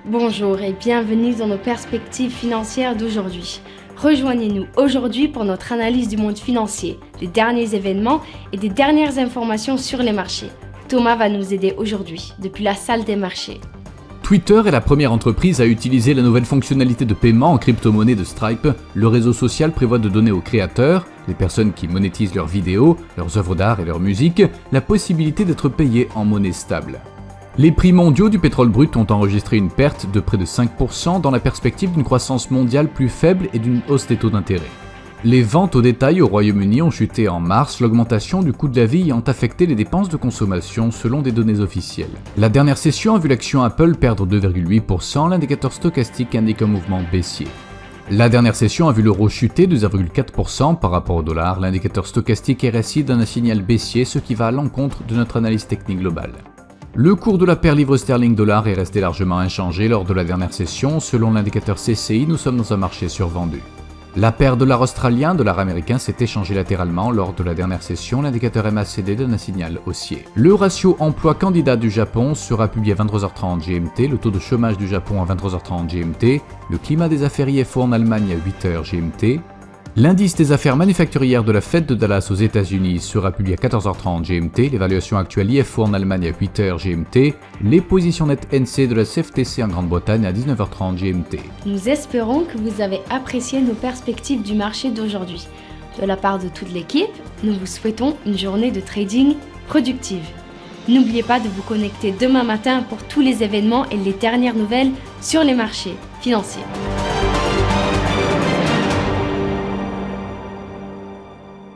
Bonjour et bienvenue dans nos perspectives financières d'aujourd'hui. Rejoignez-nous aujourd'hui pour notre analyse du monde financier, des derniers événements et des dernières informations sur les marchés. Thomas va nous aider aujourd'hui, depuis la salle des marchés. Twitter est la première entreprise à utiliser la nouvelle fonctionnalité de paiement en crypto-monnaie de Stripe. Le réseau social prévoit de donner aux créateurs, les personnes qui monétisent leurs vidéos, leurs œuvres d'art et leur musique, la possibilité d'être payés en monnaie stable. Les prix mondiaux du pétrole brut ont enregistré une perte de près de 5% dans la perspective d'une croissance mondiale plus faible et d'une hausse des taux d'intérêt. Les ventes au détail au Royaume-Uni ont chuté en mars, l'augmentation du coût de la vie ayant affecté les dépenses de consommation selon des données officielles. La dernière session a vu l'action Apple perdre 2,8%, l'indicateur stochastique indique un mouvement baissier. La dernière session a vu l'euro chuter de 0,4% par rapport au dollar, l'indicateur stochastique RSI donne un signal baissier, ce qui va à l'encontre de notre analyse technique globale. Le cours de la paire livre sterling-dollar est resté largement inchangé lors de la dernière session. Selon l'indicateur CCI, nous sommes dans un marché survendu. La paire dollar australien, dollar américain s'est échangée latéralement lors de la dernière session. L'indicateur MACD donne un signal haussier. Le ratio emploi-candidat du Japon sera publié à 23h30 GMT, le taux de chômage du Japon à 23h30 GMT, le climat des affaires IFO en Allemagne à 8h GMT. L'indice des affaires manufacturières de la Fed de Dallas aux États-Unis sera publié à 14h30 GMT, l'évaluation actuelle IFO en Allemagne à 8h GMT, les positions nettes NC de la CFTC en Grande-Bretagne à 19h30 GMT. Nous espérons que vous avez apprécié nos perspectives du marché d'aujourd'hui. De la part de toute l'équipe, nous vous souhaitons une journée de trading productive. N'oubliez pas de vous connecter demain matin pour tous les événements et les dernières nouvelles sur les marchés financiers.